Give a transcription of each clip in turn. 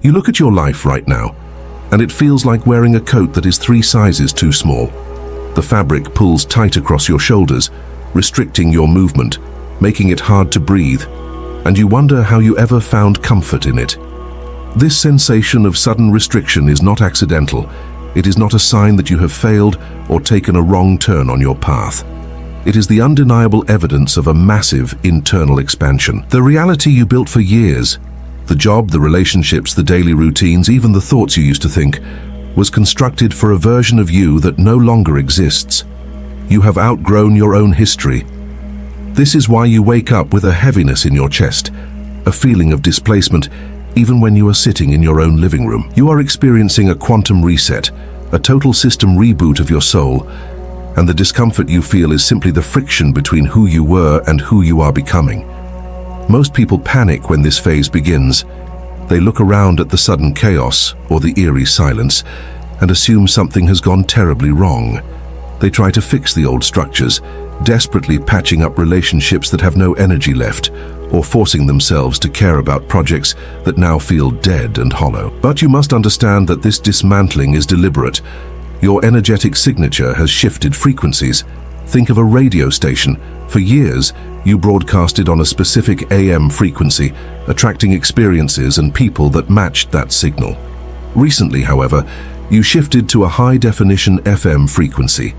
You look at your life right now, and it feels like wearing a coat that is 3 sizes too small. The fabric pulls tight across your shoulders, restricting your movement, making it hard to breathe, and you wonder how you ever found comfort in it. This sensation of sudden restriction is not accidental. It is not a sign that you have failed or taken a wrong turn on your path. It is the undeniable evidence of a massive internal expansion. The reality you built for years, the job, the relationships, the daily routines, even the thoughts you used to think, was constructed for a version of you that no longer exists. You have outgrown your own history. This is why you wake up with a heaviness in your chest, a feeling of displacement, even when you are sitting in your own living room. You are experiencing a quantum reset, a total system reboot of your soul, and the discomfort you feel is simply the friction between who you were and who you are becoming. Most people panic when this phase begins. They look around at the sudden chaos or the eerie silence and assume something has gone terribly wrong. They try to fix the old structures, desperately patching up relationships that have no energy left, or forcing themselves to care about projects that now feel dead and hollow. But you must understand that this dismantling is deliberate. Your energetic signature has shifted frequencies. Think of a radio station. For years, you broadcasted on a specific AM frequency, attracting experiences and people that matched that signal. Recently, however, you shifted to a high-definition FM frequency.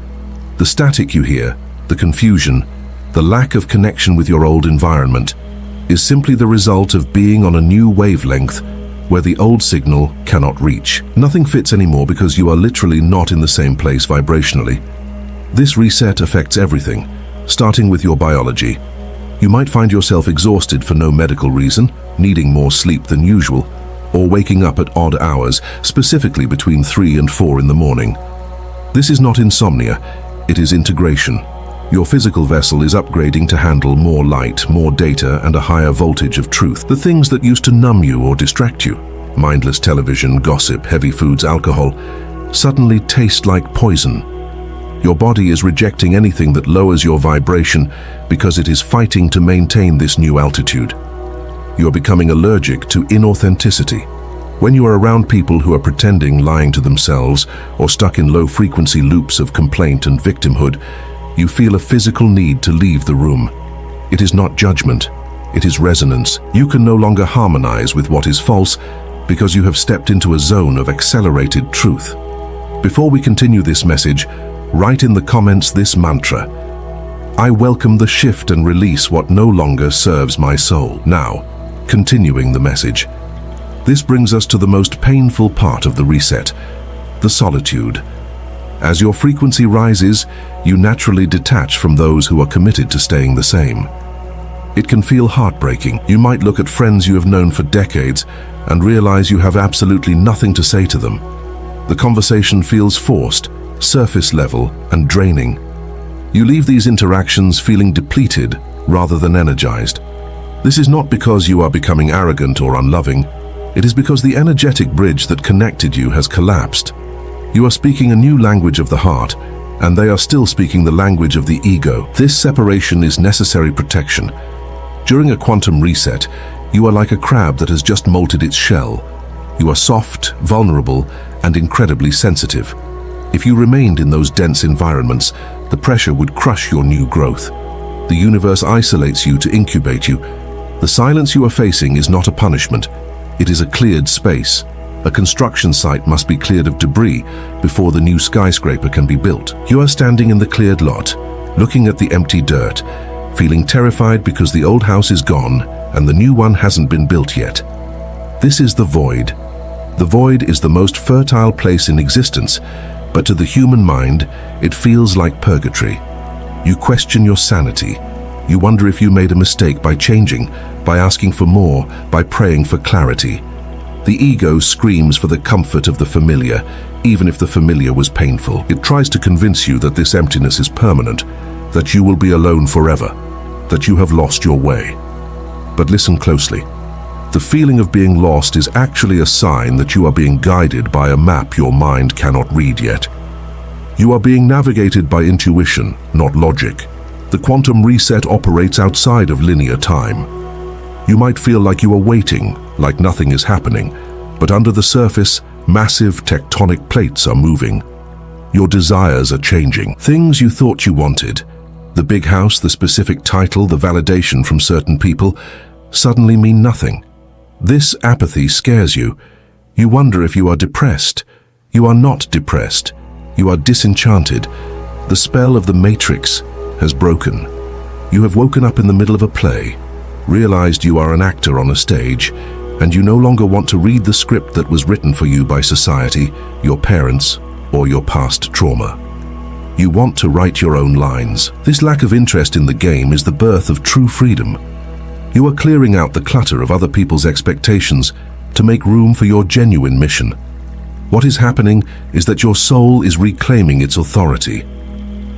The static you hear, the confusion, the lack of connection with your old environment, is simply the result of being on a new wavelength where the old signal cannot reach. Nothing fits anymore because you are literally not in the same place vibrationally. This reset affects everything, starting with your biology. You might find yourself exhausted for no medical reason, needing more sleep than usual, or waking up at odd hours, specifically between 3 and 4 in the morning. This is not insomnia, it is integration. Your physical vessel is upgrading to handle more light, more data, and a higher voltage of truth. The things that used to numb you or distract you, mindless television, gossip, heavy foods, alcohol, suddenly taste like poison. Your body is rejecting anything that lowers your vibration because it is fighting to maintain this new altitude. You are becoming allergic to inauthenticity. When you are around people who are pretending, lying to themselves, or stuck in low-frequency loops of complaint and victimhood, you feel a physical need to leave the room. It is not judgment, it is resonance. You can no longer harmonize with what is false because you have stepped into a zone of accelerated truth. Before we continue this message, write in the comments this mantra: I welcome the shift and release what no longer serves my soul. Now, continuing the message. This brings us to the most painful part of the reset, the solitude. As your frequency rises, you naturally detach from those who are committed to staying the same. It can feel heartbreaking. You might look at friends you have known for decades and realize you have absolutely nothing to say to them. The conversation feels forced, surface level, and draining. You leave these interactions feeling depleted rather than energized. This is not because you are becoming arrogant or unloving. It is because the energetic bridge that connected you has collapsed. You are speaking a new language of the heart, and they are still speaking the language of the ego. This separation is necessary protection. During a quantum reset, you are like a crab that has just molted its shell. You are soft, vulnerable, and incredibly sensitive. If you remained in those dense environments, the pressure would crush your new growth. The universe isolates you to incubate you. The silence you are facing is not a punishment. It is a cleared space. A construction site must be cleared of debris before the new skyscraper can be built. You are standing in the cleared lot, looking at the empty dirt, feeling terrified because the old house is gone and the new one hasn't been built yet. This is the void. The void is the most fertile place in existence, but to the human mind, it feels like purgatory. You question your sanity. You wonder if you made a mistake by changing, by asking for more, by praying for clarity. The ego screams for the comfort of the familiar, even if the familiar was painful. It tries to convince you that this emptiness is permanent, that you will be alone forever, that you have lost your way. But listen closely. The feeling of being lost is actually a sign that you are being guided by a map your mind cannot read yet. You are being navigated by intuition, not logic. The quantum reset operates outside of linear time. You might feel like you are waiting, like nothing is happening, But under the surface, massive tectonic plates are moving. Your desires are changing. Things you thought you wanted, the big house, the specific title, the validation from certain people, suddenly mean nothing. This apathy scares you. You wonder if you are depressed. You are not depressed. You are disenchanted. The spell of the Matrix has broken. You have woken up in the middle of a play, realized you are an actor on a stage, and you no longer want to read the script that was written for you by society, your parents, or your past trauma. You want to write your own lines. This lack of interest in the game is the birth of true freedom. You are clearing out the clutter of other people's expectations to make room for your genuine mission. What is happening is that your soul is reclaiming its authority.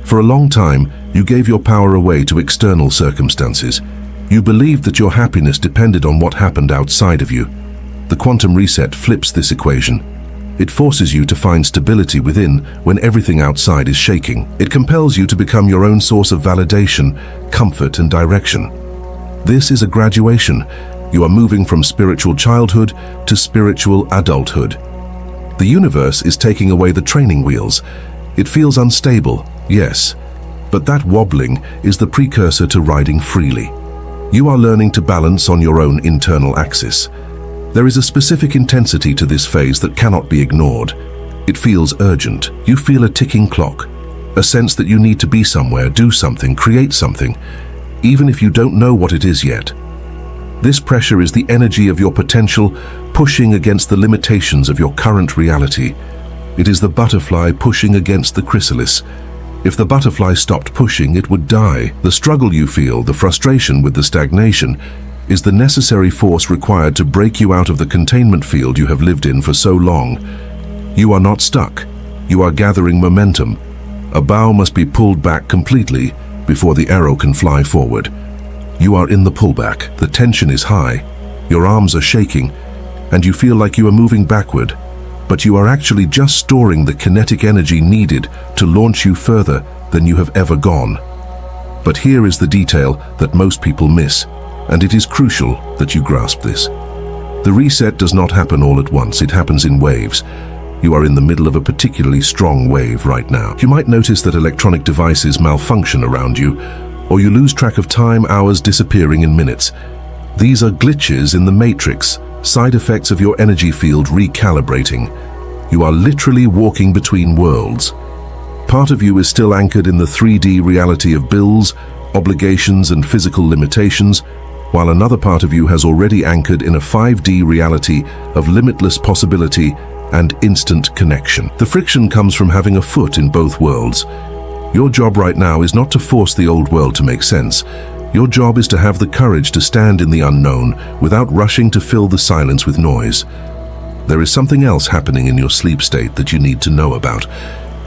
For a long time, you gave your power away to external circumstances. You believed that your happiness depended on what happened outside of you. The quantum reset flips this equation. It forces you to find stability within when everything outside is shaking. It compels you to become your own source of validation, comfort, and direction. This is a graduation. You are moving from spiritual childhood to spiritual adulthood. The universe is taking away the training wheels. It feels unstable, yes, but that wobbling is the precursor to riding freely. You are learning to balance on your own internal axis. There is a specific intensity to this phase that cannot be ignored. It feels urgent. You feel a ticking clock, a sense that you need to be somewhere, do something, create something, even if you don't know what it is yet. This pressure is the energy of your potential pushing against the limitations of your current reality. It is the butterfly pushing against the chrysalis. If the butterfly stopped pushing, it would die. The struggle you feel, the frustration with the stagnation, is the necessary force required to break you out of the containment field you have lived in for so long. You are not stuck. You are gathering momentum. A bow must be pulled back completely before the arrow can fly forward. You are in the pullback. The tension is high. Your arms are shaking, and you feel like you are moving backward. But you are actually just storing the kinetic energy needed to launch you further than you have ever gone. But here is the detail that most people miss, and it is crucial that you grasp this. The reset does not happen all at once. It happens in waves. You are in the middle of a particularly strong wave right now. You might notice that electronic devices malfunction around you, or you lose track of time, hours disappearing in minutes. These are glitches in the matrix, side effects of your energy field recalibrating. You are literally walking between worlds. Part of you is still anchored in the 3D reality of bills, obligations, and physical limitations, while another part of you has already anchored in a 5D reality of limitless possibility and instant connection. The friction comes from having a foot in both worlds. Your job right now is not to force the old world to make sense. Your job is to have the courage to stand in the unknown without rushing to fill the silence with noise. There is something else happening in your sleep state that you need to know about.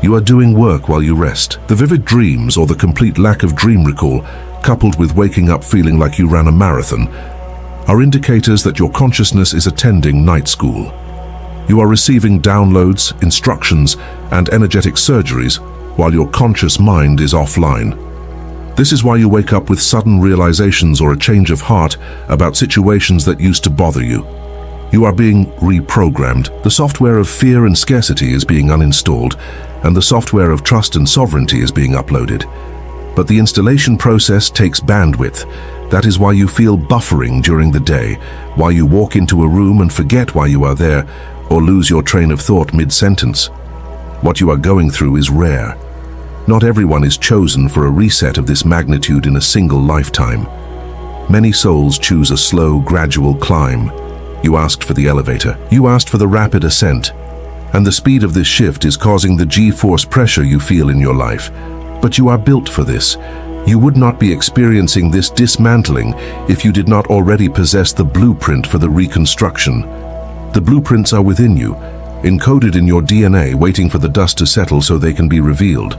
You are doing work while you rest. The vivid dreams or the complete lack of dream recall, coupled with waking up feeling like you ran a marathon, are indicators that your consciousness is attending night school. You are receiving downloads, instructions, and energetic surgeries while your conscious mind is offline. This is why you wake up with sudden realizations or a change of heart about situations that used to bother you. You are being reprogrammed. The software of fear and scarcity is being uninstalled, and the software of trust and sovereignty is being uploaded. But the installation process takes bandwidth. That is why you feel buffering during the day, why you walk into a room and forget why you are there, or lose your train of thought mid-sentence. What you are going through is rare. Not everyone is chosen for a reset of this magnitude in a single lifetime. Many souls choose a slow, gradual climb. You asked for the elevator. You asked for the rapid ascent. And the speed of this shift is causing the G-force pressure you feel in your life. But you are built for this. You would not be experiencing this dismantling if you did not already possess the blueprint for the reconstruction. The blueprints are within you, encoded in your DNA, waiting for the dust to settle so they can be revealed.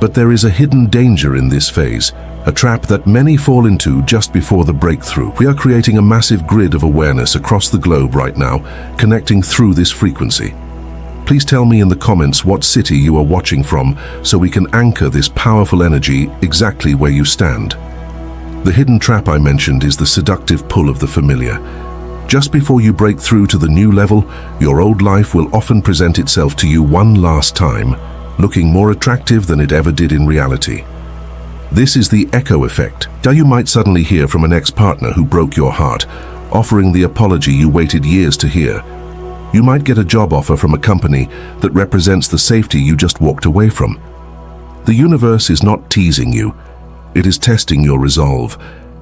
But there is a hidden danger in this phase, a trap that many fall into just before the breakthrough. We are creating a massive grid of awareness across the globe right now, connecting through this frequency. Please tell me in the comments what city you are watching from so we can anchor this powerful energy exactly where you stand. The hidden trap I mentioned is the seductive pull of the familiar. Just before you break through to the new level, your old life will often present itself to you one last time, looking more attractive than it ever did in reality. This is the echo effect. You might suddenly hear from an ex-partner who broke your heart, offering the apology you waited years to hear. You might get a job offer from a company that represents the safety you just walked away from. The universe is not teasing you. It is testing your resolve.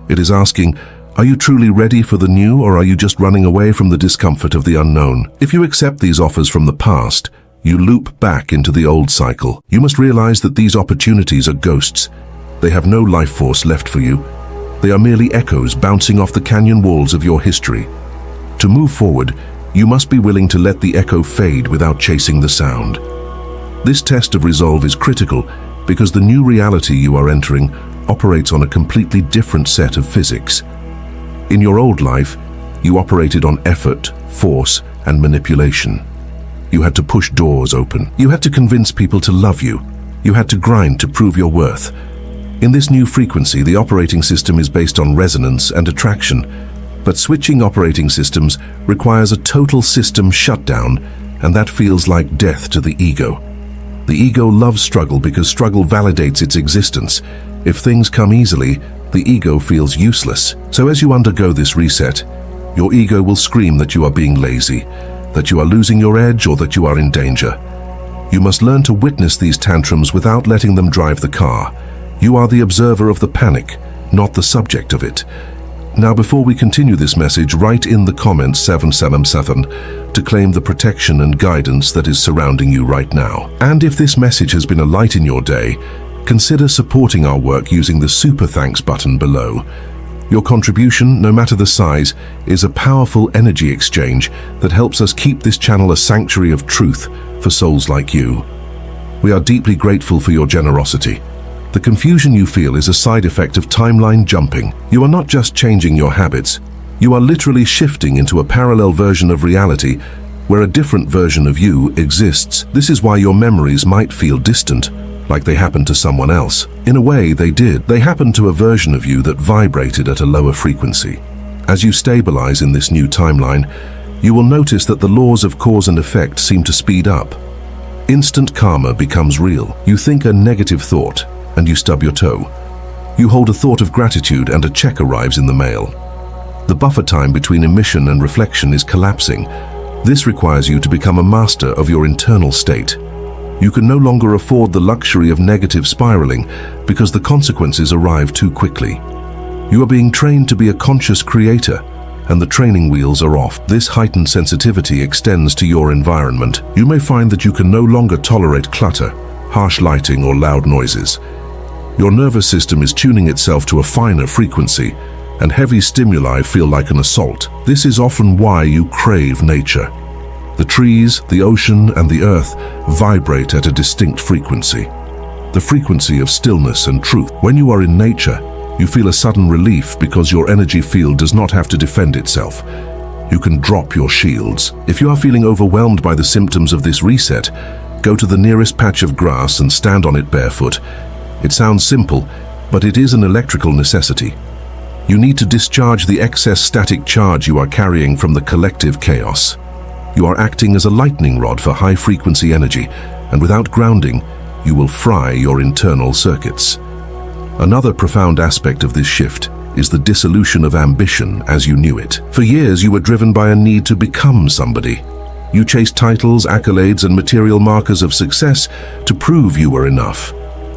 It is asking, are you truly ready for the new, or are you just running away from the discomfort of the unknown? If you accept these offers from the past, you loop back into the old cycle. You must realize that these opportunities are ghosts. They have no life force left for you. They are merely echoes bouncing off the canyon walls of your history. To move forward, you must be willing to let the echo fade without chasing the sound. This test of resolve is critical because the new reality you are entering operates on a completely different set of physics. In your old life, you operated on effort, force, and manipulation. You had to push doors open. You had to convince people to love you. You had to grind to prove your worth. In this new frequency, the operating system is based on resonance and attraction, but switching operating systems requires a total system shutdown, and that feels like death to the ego. The ego loves struggle because struggle validates its existence. If things come easily, the ego feels useless. So as you undergo this reset, your ego will scream that you are being lazy, that you are losing your edge, or that you are in danger. You must learn to witness these tantrums without letting them drive the car. You are the observer of the panic, not the subject of it. Now, before we continue this message, write in the comments 777 to claim the protection and guidance that is surrounding you right now. And if this message has been a light in your day, consider supporting our work using the Super Thanks button below. Your contribution, no matter the size, is a powerful energy exchange that helps us keep this channel a sanctuary of truth for souls like you. We are deeply grateful for your generosity. The confusion you feel is a side effect of timeline jumping. You are not just changing your habits, you are literally shifting into a parallel version of reality where a different version of you exists. This is why your memories might feel distant, like they happened to someone else. In a way, they did. They happened to a version of you that vibrated at a lower frequency. As you stabilize in this new timeline, you will notice that the laws of cause and effect seem to speed up. Instant karma becomes real. You think a negative thought, and you stub your toe. You hold a thought of gratitude and a check arrives in the mail. The buffer time between emission and reflection is collapsing. This requires you to become a master of your internal state. You can no longer afford the luxury of negative spiraling because the consequences arrive too quickly. You are being trained to be a conscious creator, and the training wheels are off. This heightened sensitivity extends to your environment. You may find that you can no longer tolerate clutter, harsh lighting, or loud noises. Your nervous system is tuning itself to a finer frequency, and heavy stimuli feel like an assault. This is often why you crave nature. The trees, the ocean, and the earth vibrate at a distinct frequency. The frequency of stillness and truth. When you are in nature, you feel a sudden relief because your energy field does not have to defend itself. You can drop your shields. If you are feeling overwhelmed by the symptoms of this reset, go to the nearest patch of grass and stand on it barefoot. It sounds simple, but it is an electrical necessity. You need to discharge the excess static charge you are carrying from the collective chaos. You are acting as a lightning rod for high-frequency energy, and without grounding, you will fry your internal circuits. Another profound aspect of this shift is the dissolution of ambition as you knew it. For years, you were driven by a need to become somebody. You chased titles, accolades, and material markers of success to prove you were enough.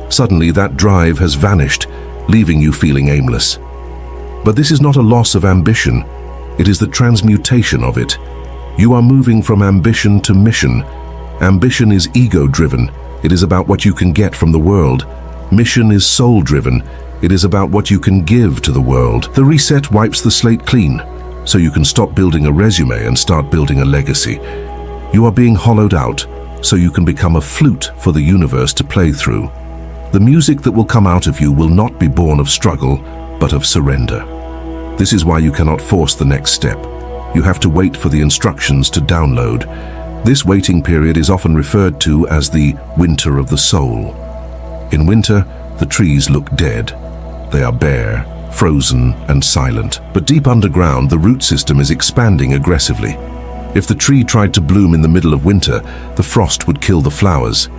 Suddenly, that drive has vanished, leaving you feeling aimless. But this is not a loss of ambition. It is the transmutation of it. You are moving from ambition to mission. Ambition is ego-driven. It is about what you can get from the world. Mission is soul-driven. It is about what you can give to the world. The reset wipes the slate clean, so you can stop building a resume and start building a legacy. You are being hollowed out, so you can become a flute for the universe to play through. The music that will come out of you will not be born of struggle, but of surrender. This is why you cannot force the next step. You have to wait for the instructions to download. This waiting period is often referred to as the winter of the soul. In winter, the trees look dead. They are bare, frozen and silent. But deep underground, the root system is expanding aggressively. If the tree tried to bloom in the middle of winter, the frost would kill the flowers.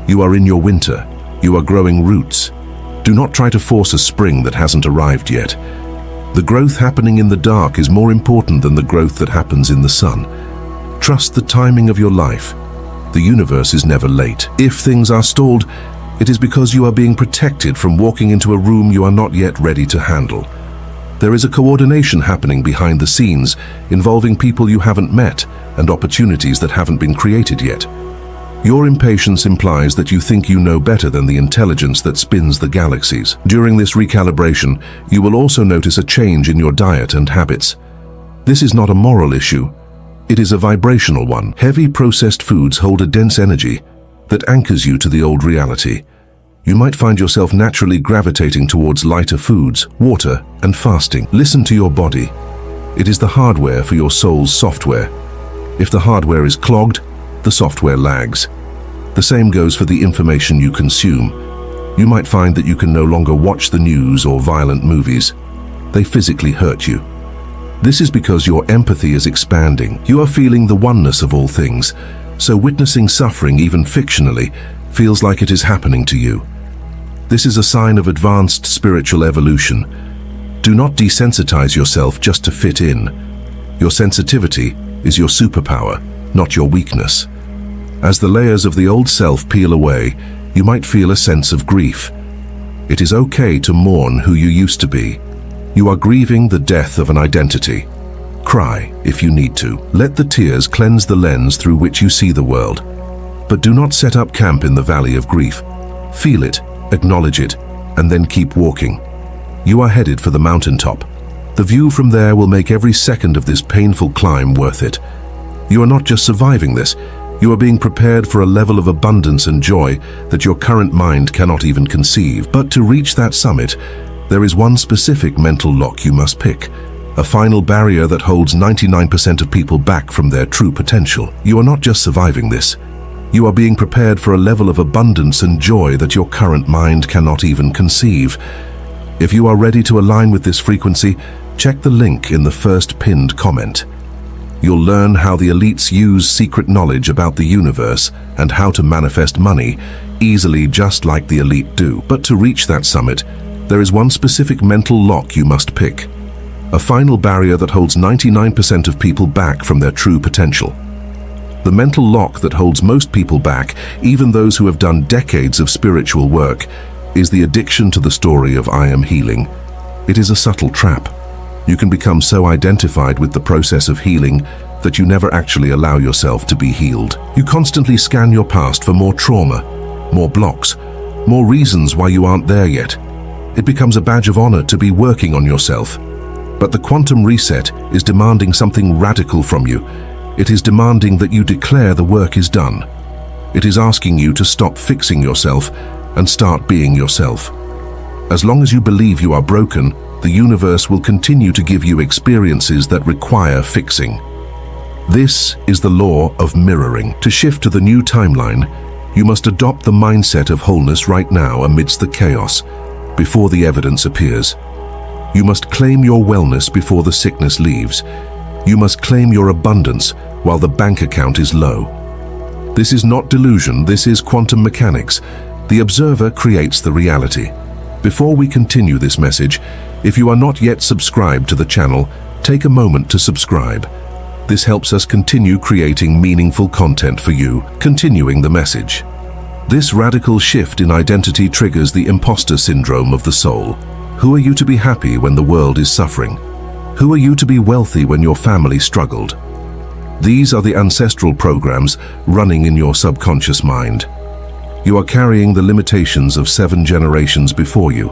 You are in your winter. You are growing roots. Do not try to force a spring that hasn't arrived yet. The growth happening in the dark is more important than the growth that happens in the sun. Trust the timing of your life. The universe is never late. If things are stalled, it is because you are being protected from walking into a room you are not yet ready to handle. There is a coordination happening behind the scenes, involving people you haven't met and opportunities that haven't been created yet. Your impatience implies that you think you know better than the intelligence that spins the galaxies. During this recalibration, you will also notice a change in your diet and habits. This is not a moral issue. It is a vibrational one. Heavy processed foods hold a dense energy that anchors you to the old reality. You might find yourself naturally gravitating towards lighter foods, water, and fasting. Listen to your body. It is the hardware for your soul's software. If the hardware is clogged, the software lags. The same goes for the information you consume. You might find that you can no longer watch the news or violent movies. They physically hurt you. This is because your empathy is expanding. You are feeling the oneness of all things, so witnessing suffering, even fictionally, feels like it is happening to you. This is a sign of advanced spiritual evolution. Do not desensitize yourself just to fit in. Your sensitivity is your superpower, not your weakness. As the layers of the old self peel away, you might feel a sense of grief. It is okay to mourn who you used to be. You are grieving the death of an identity. Cry if you need to. Let the tears cleanse the lens through which you see the world. But do not set up camp in the valley of grief. Feel it, acknowledge it, and then keep walking. You are headed for the mountaintop. The view from there will make every second of this painful climb worth it. You are not just surviving this, you are being prepared for a level of abundance and joy that your current mind cannot even conceive. But to reach that summit, there is one specific mental lock you must pick, a final barrier that holds 99% of people back from their true potential. You are not just surviving this, you are being prepared for a level of abundance and joy that your current mind cannot even conceive. If you are ready to align with this frequency, check the link in the first pinned comment. You'll learn how the elites use secret knowledge about the universe and how to manifest money easily, just like the elite do. But to reach that summit, there is one specific mental lock you must pick, a final barrier that holds 99% of people back from their true potential. The mental lock that holds most people back, even those who have done decades of spiritual work, is the addiction to the story of I am healing. It is a subtle trap. You can become so identified with the process of healing that you never actually allow yourself to be healed. You constantly scan your past for more trauma, more blocks, more reasons why you aren't there yet. It becomes a badge of honor to be working on yourself. But the quantum reset is demanding something radical from you. It is demanding that you declare the work is done. It is asking you to stop fixing yourself and start being yourself. As long as you believe you are broken, the universe will continue to give you experiences that require fixing. This is the law of mirroring. To shift to the new timeline, you must adopt the mindset of wholeness right now amidst the chaos, before the evidence appears. You must claim your wellness before the sickness leaves. You must claim your abundance while the bank account is low. This is not delusion, this is quantum mechanics. The observer creates the reality. Before we continue this message, if you are not yet subscribed to the channel, take a moment to subscribe. This helps us continue creating meaningful content for you. Continuing the message. This radical shift in identity triggers the imposter syndrome of the soul. Who are you to be happy when the world is suffering? Who are you to be wealthy when your family struggled? These are the ancestral programs running in your subconscious mind. You are carrying the limitations of 7 generations before you.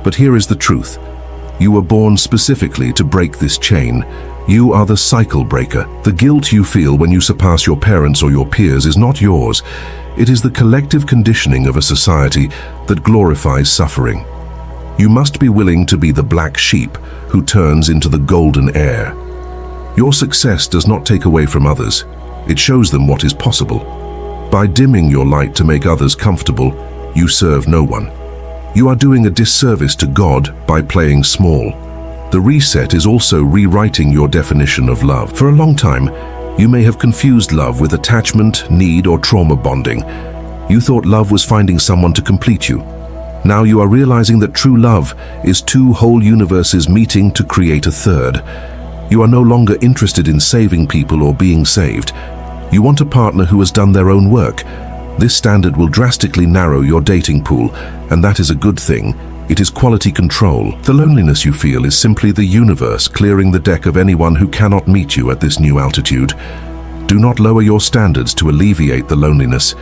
But here is the truth. You were born specifically to break this chain. You are the cycle breaker. The guilt you feel when you surpass your parents or your peers is not yours. It is the collective conditioning of a society that glorifies suffering. You must be willing to be the black sheep who turns into the golden heir. Your success does not take away from others. It shows them what is possible. By dimming your light to make others comfortable, you serve no one. You are doing a disservice to God by playing small. The reset is also rewriting your definition of love. For a long time, you may have confused love with attachment, need, or trauma bonding. You thought love was finding someone to complete you. Now you are realizing that true love is two whole universes meeting to create a third. You are no longer interested in saving people or being saved. You want a partner who has done their own work. This standard will drastically narrow your dating pool, and that is a good thing. It is quality control. The loneliness you feel is simply the universe clearing the deck of anyone who cannot meet you at this new altitude. Do not lower your standards to alleviate the loneliness.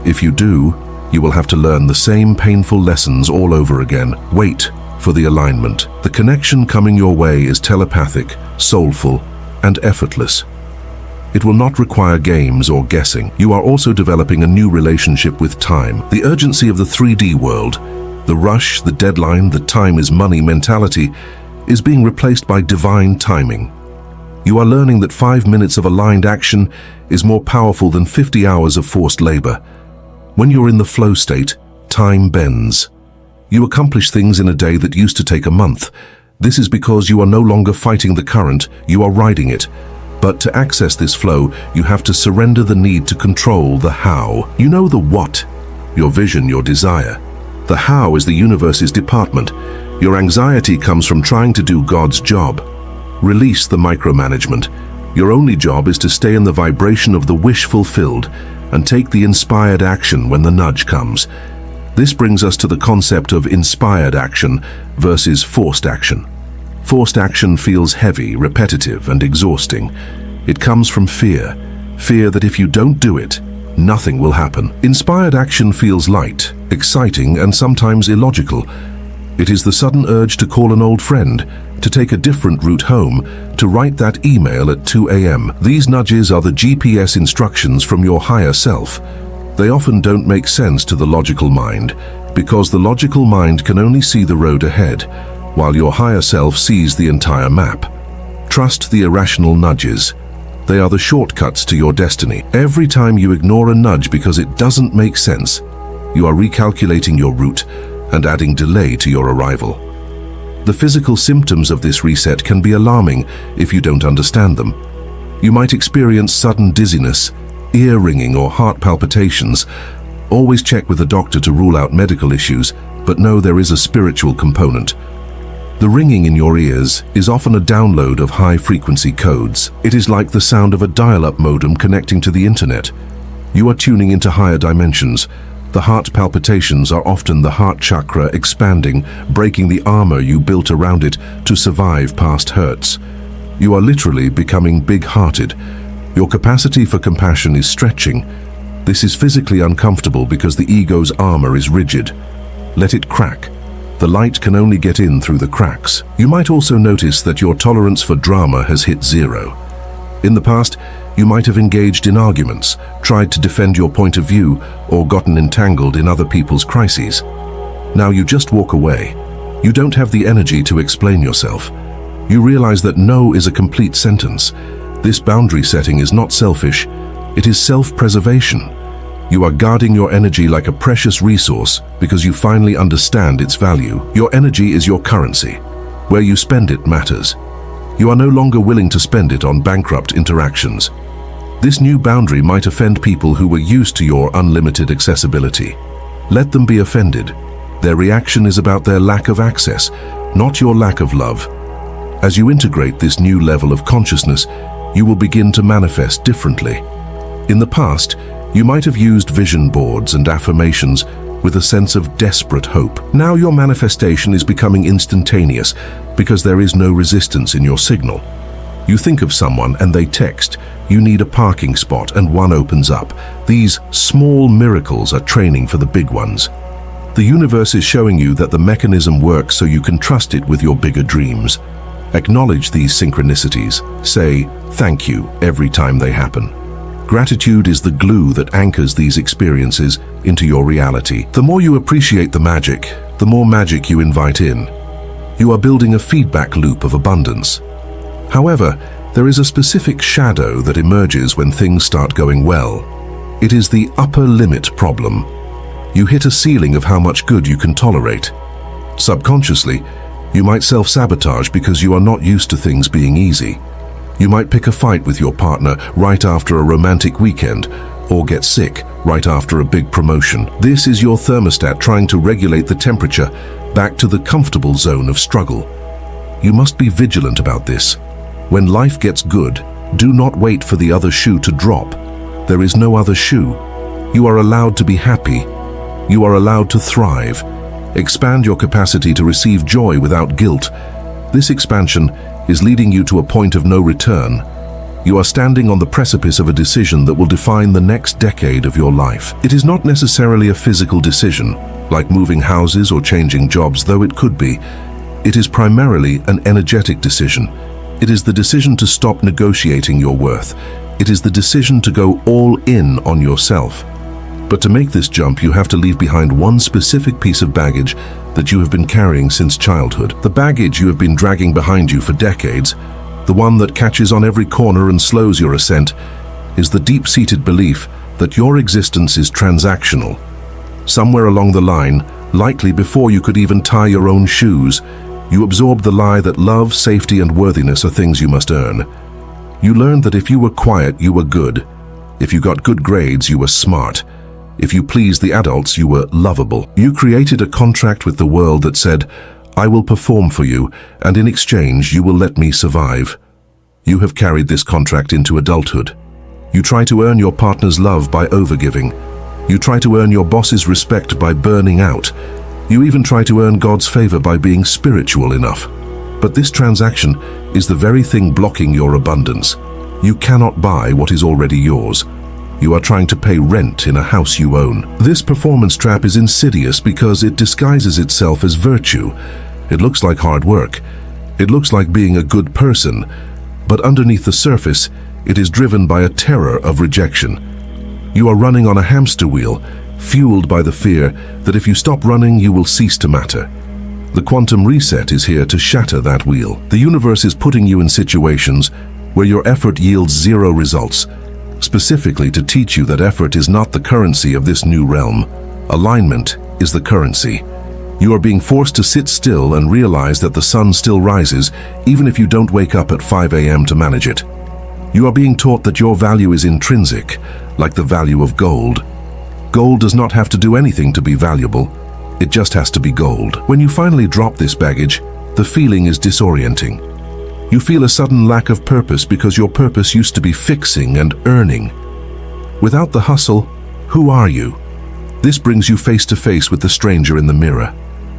If you do, you will have to learn the same painful lessons all over again. Wait for the alignment. The connection coming your way is telepathic, soulful, and effortless. It will not require games or guessing. You are also developing a new relationship with time. The urgency of the 3D world, the rush, the deadline, the time is money mentality, is being replaced by divine timing. You are learning that 5 minutes of aligned action is more powerful than 50 hours of forced labor. When you're in the flow state, time bends. You accomplish things in a day that used to take a month. This is because you are no longer fighting the current, you are riding it. But to access this flow, you have to surrender the need to control the how. You know the what, your vision, your desire. The how is the universe's department. Your anxiety comes from trying to do God's job. Release the micromanagement. Your only job is to stay in the vibration of the wish fulfilled and take the inspired action when the nudge comes. This brings us to the concept of inspired action versus forced action. Forced action feels heavy, repetitive, and exhausting. It comes from fear. Fear that if you don't do it, nothing will happen. Inspired action feels light, exciting, and sometimes illogical. It is the sudden urge to call an old friend, to take a different route home, to write that email at 2 a.m. These nudges are the GPS instructions from your higher self. They often don't make sense to the logical mind, because the logical mind can only see the road ahead, while your higher self sees the entire map. Trust the irrational nudges. They are the shortcuts to your destiny. Every time you ignore a nudge because it doesn't make sense, you are recalculating your route and adding delay to your arrival. The physical symptoms of this reset can be alarming if you don't understand them. You might experience sudden dizziness, ear ringing, or heart palpitations. Always check with a doctor to rule out medical issues, but know there is a spiritual component. The ringing in your ears is often a download of high-frequency codes. It is like the sound of a dial-up modem connecting to the internet. You are tuning into higher dimensions. The heart palpitations are often the heart chakra expanding, breaking the armor you built around it to survive past hurts. You are literally becoming big-hearted. Your capacity for compassion is stretching. This is physically uncomfortable because the ego's armor is rigid. Let it crack. The light can only get in through the cracks. You might also notice that your tolerance for drama has hit zero. In the past, you might have engaged in arguments, tried to defend your point of view, or gotten entangled in other people's crises. Now you just walk away. You don't have the energy to explain yourself. You realize that no is a complete sentence. This boundary setting is not selfish. It is self-preservation. You are guarding your energy like a precious resource because you finally understand its value. Your energy is your currency. Where you spend it matters. You are no longer willing to spend it on bankrupt interactions. This new boundary might offend people who were used to your unlimited accessibility. Let them be offended. Their reaction is about their lack of access, not your lack of love. As you integrate this new level of consciousness, you will begin to manifest differently. In the past, you might have used vision boards and affirmations with a sense of desperate hope. Now your manifestation is becoming instantaneous because there is no resistance in your signal. You think of someone and they text, you need a parking spot, and one opens up. These small miracles are training for the big ones. The universe is showing you that the mechanism works so you can trust it with your bigger dreams. Acknowledge these synchronicities. Say, thank you, every time they happen. Gratitude is the glue that anchors these experiences into your reality. The more you appreciate the magic, the more magic you invite in. You are building a feedback loop of abundance. However, there is a specific shadow that emerges when things start going well. It is the upper limit problem. You hit a ceiling of how much good you can tolerate. Subconsciously, you might self-sabotage because you are not used to things being easy. You might pick a fight with your partner right after a romantic weekend, or get sick right after a big promotion. This is your thermostat trying to regulate the temperature back to the comfortable zone of struggle. You must be vigilant about this. When life gets good, do not wait for the other shoe to drop. There is no other shoe. You are allowed to be happy. You are allowed to thrive. Expand your capacity to receive joy without guilt. This expansion is leading you to a point of no return. You are standing on the precipice of a decision that will define the next decade of your life. It is not necessarily a physical decision, like moving houses or changing jobs, though it could be. It is primarily an energetic decision. It is the decision to stop negotiating your worth. It is the decision to go all in on yourself. But to make this jump, you have to leave behind one specific piece of baggage that you have been carrying since childhood. The baggage you have been dragging behind you for decades, the one that catches on every corner and slows your ascent, is the deep-seated belief that your existence is transactional. Somewhere along the line, likely before you could even tie your own shoes, you absorbed the lie that love, safety, and worthiness are things you must earn. You learned that if you were quiet, you were good. If you got good grades, you were smart. If you pleased the adults, you were lovable. You created a contract with the world that said, "I will perform for you, and in exchange, you will let me survive." You have carried this contract into adulthood. You try to earn your partner's love by overgiving. You try to earn your boss's respect by burning out. You even try to earn God's favor by being spiritual enough. But this transaction is the very thing blocking your abundance. You cannot buy what is already yours. You are trying to pay rent in a house you own. This performance trap is insidious because it disguises itself as virtue. It looks like hard work. It looks like being a good person. But underneath the surface, it is driven by a terror of rejection. You are running on a hamster wheel, fueled by the fear that if you stop running, you will cease to matter. The quantum reset is here to shatter that wheel. The universe is putting you in situations where your effort yields zero results, specifically to teach you that effort is not the currency of this new realm. Alignment is the currency. You are being forced to sit still and realize that the sun still rises, even if you don't wake up at 5 a.m. to manage it. You are being taught that your value is intrinsic, like the value of gold. Gold does not have to do anything to be valuable. It just has to be gold. When you finally drop this baggage, the feeling is disorienting. You feel a sudden lack of purpose because your purpose used to be fixing and earning. Without the hustle, who are you? This brings you face to face with the stranger in the mirror.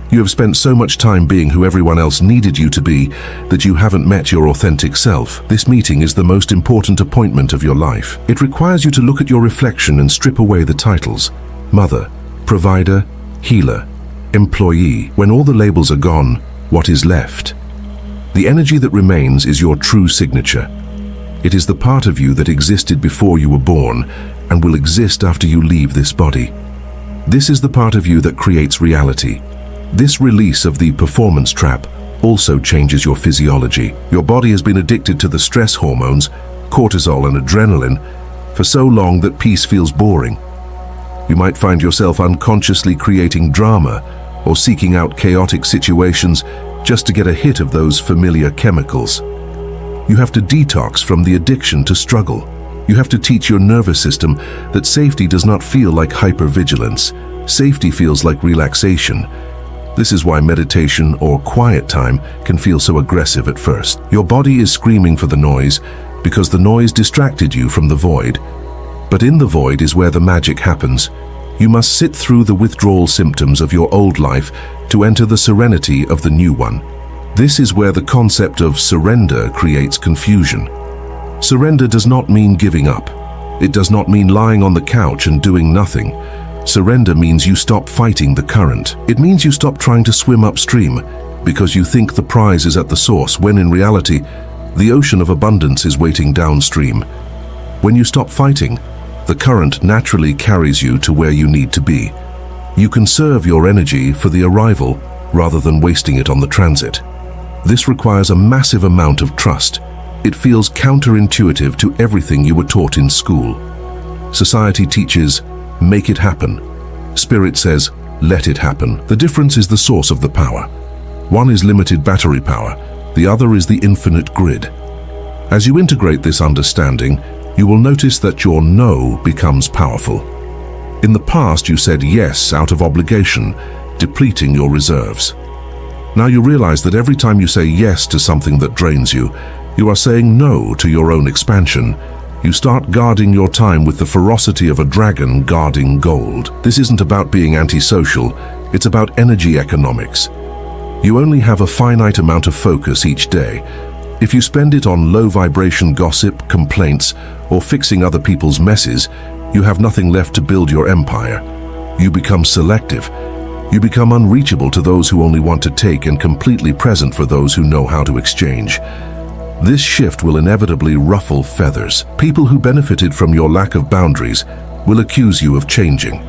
You have spent so much time being who everyone else needed you to be that you haven't met your authentic self. This meeting is the most important appointment of your life. It requires you to look at your reflection and strip away the titles: mother, provider, healer, employee. When all the labels are gone, what is left? The energy that remains is your true signature. It is the part of you that existed before you were born and will exist after you leave this body. This is the part of you that creates reality. This release of the performance trap also changes your physiology. Your body has been addicted to the stress hormones, cortisol and adrenaline, for so long that peace feels boring. You might find yourself unconsciously creating drama or seeking out chaotic situations just to get a hit of those familiar chemicals. You have to detox from the addiction to struggle. You have to teach your nervous system that safety does not feel like hypervigilance. Safety feels like relaxation. This is why meditation or quiet time can feel so aggressive at first. Your body is screaming for the noise because the noise distracted you from the void. But in the void is where the magic happens. You must sit through the withdrawal symptoms of your old life to enter the serenity of the new one. This is where the concept of surrender creates confusion. Surrender does not mean giving up. It does not mean lying on the couch and doing nothing. Surrender means you stop fighting the current. It means you stop trying to swim upstream because you think the prize is at the source, when in reality, the ocean of abundance is waiting downstream. When you stop fighting, the current naturally carries you to where you need to be. You conserve your energy for the arrival rather than wasting it on the transit. This requires a massive amount of trust. It feels counterintuitive to everything you were taught in school. Society teaches, make it happen. Spirit says, let it happen. The difference is the source of the power. One is limited battery power, the other is the infinite grid. As you integrate this understanding, you will notice that your no becomes powerful. In the past, you said yes out of obligation, depleting your reserves. Now you realize that every time you say yes to something that drains you, you are saying no to your own expansion. You start guarding your time with the ferocity of a dragon guarding gold. This isn't about being antisocial, it's about energy economics. You only have a finite amount of focus each day. If you spend it on low-vibration gossip, complaints, or fixing other people's messes, you have nothing left to build your empire. You become selective. You become unreachable to those who only want to take and completely present for those who know how to exchange. This shift will inevitably ruffle feathers. People who benefited from your lack of boundaries will accuse you of changing.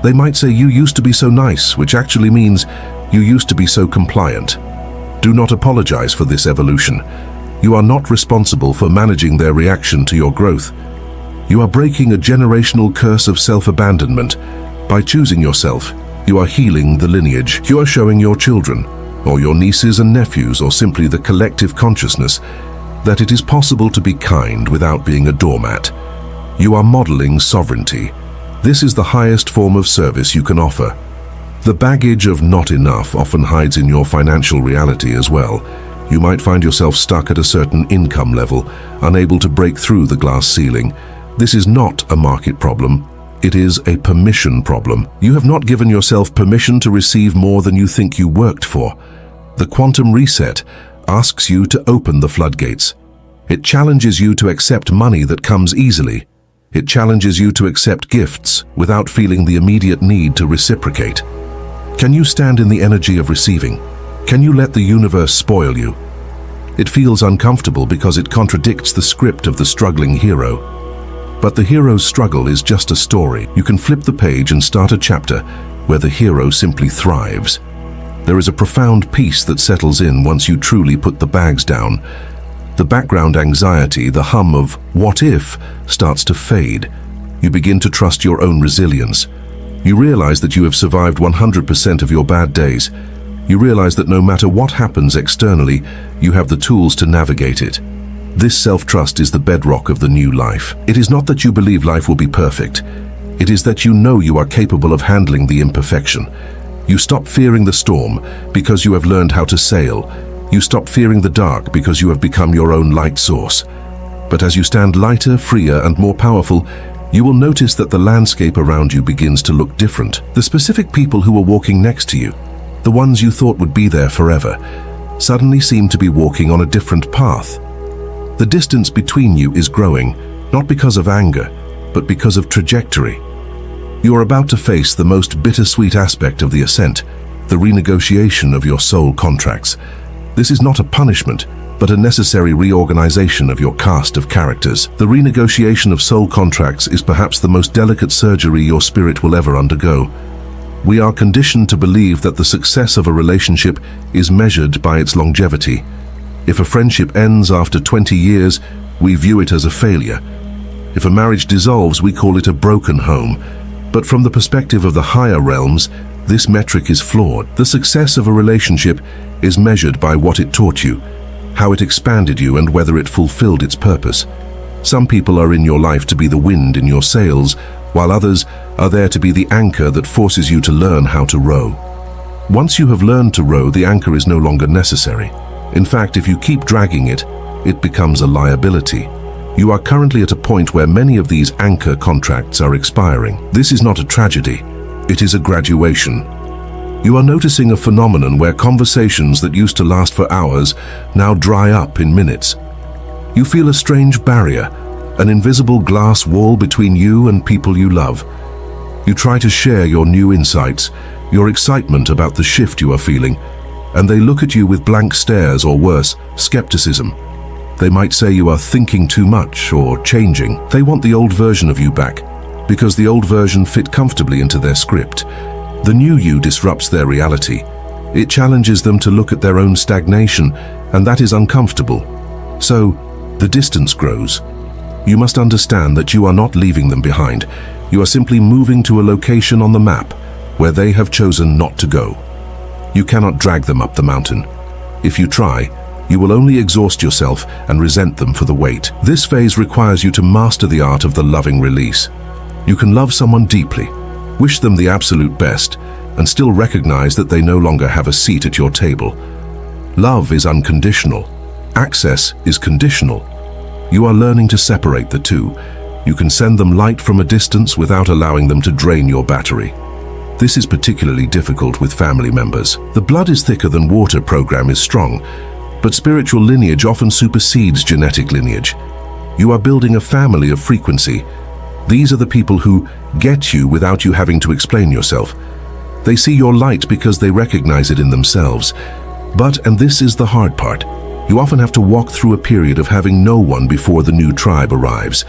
They might say you used to be so nice, which actually means you used to be so compliant. Do not apologize for this evolution. You are not responsible for managing their reaction to your growth. You are breaking a generational curse of self-abandonment. By choosing yourself, you are healing the lineage. You are showing your children, or your nieces and nephews, or simply the collective consciousness, that it is possible to be kind without being a doormat. You are modeling sovereignty. This is the highest form of service you can offer. The baggage of not enough often hides in your financial reality as well. You might find yourself stuck at a certain income level, unable to break through the glass ceiling. This is not a market problem. It is a permission problem. You have not given yourself permission to receive more than you think you worked for. The quantum reset asks you to open the floodgates. It challenges you to accept money that comes easily. It challenges you to accept gifts without feeling the immediate need to reciprocate. Can you stand in the energy of receiving? Can you let the universe spoil you? It feels uncomfortable because it contradicts the script of the struggling hero. But the hero's struggle is just a story. You can flip the page and start a chapter where the hero simply thrives. There is a profound peace that settles in once you truly put the bags down. The background anxiety, the hum of what if, starts to fade. You begin to trust your own resilience. You realize that you have survived 100% of your bad days. You realize that no matter what happens externally, you have the tools to navigate it. This self-trust is the bedrock of the new life. It is not that you believe life will be perfect. It is that you know you are capable of handling the imperfection. You stop fearing the storm because you have learned how to sail. You stop fearing the dark because you have become your own light source. But as you stand lighter, freer, and more powerful, you will notice that the landscape around you begins to look different. The specific people who were walking next to you, the ones you thought would be there forever, suddenly seem to be walking on a different path. The distance between you is growing, not because of anger, but because of trajectory. You are about to face the most bittersweet aspect of the ascent, the renegotiation of your soul contracts. This is not a punishment, but a necessary reorganization of your cast of characters. The renegotiation of soul contracts is perhaps the most delicate surgery your spirit will ever undergo. We are conditioned to believe that the success of a relationship is measured by its longevity. If a friendship ends after 20 years, we view it as a failure. If a marriage dissolves, we call it a broken home. But from the perspective of the higher realms, this metric is flawed. The success of a relationship is measured by what it taught you, how it expanded you, and whether it fulfilled its purpose. Some people are in your life to be the wind in your sails, while others are there to be the anchor that forces you to learn how to row. Once you have learned to row, the anchor is no longer necessary. In fact, if you keep dragging it, it becomes a liability. You are currently at a point where many of these anchor contracts are expiring. This is not a tragedy, it is a graduation. You are noticing a phenomenon where conversations that used to last for hours now dry up in minutes. You feel a strange barrier, an invisible glass wall between you and people you love. You try to share your new insights, your excitement about the shift you are feeling, and they look at you with blank stares, or worse, skepticism. They might say you are thinking too much or changing. They want the old version of you back, because the old version fit comfortably into their script. The new you disrupts their reality. It challenges them to look at their own stagnation, and that is uncomfortable. So, the distance grows. You must understand that you are not leaving them behind. You are simply moving to a location on the map, where they have chosen not to go. You cannot drag them up the mountain. If you try, you will only exhaust yourself and resent them for the wait. This phase requires you to master the art of the loving release. You can love someone deeply, wish them the absolute best, and still recognize that they no longer have a seat at your table. Love is unconditional. Access is conditional. You are learning to separate the two. You can send them light from a distance without allowing them to drain your battery. This is particularly difficult with family members. The blood is thicker than water program is strong, but spiritual lineage often supersedes genetic lineage. You are building a family of frequency. These are the people who get you without you having to explain yourself. They see your light because they recognize it in themselves. But, and this is the hard part, you often have to walk through a period of having no one before the new tribe arrives.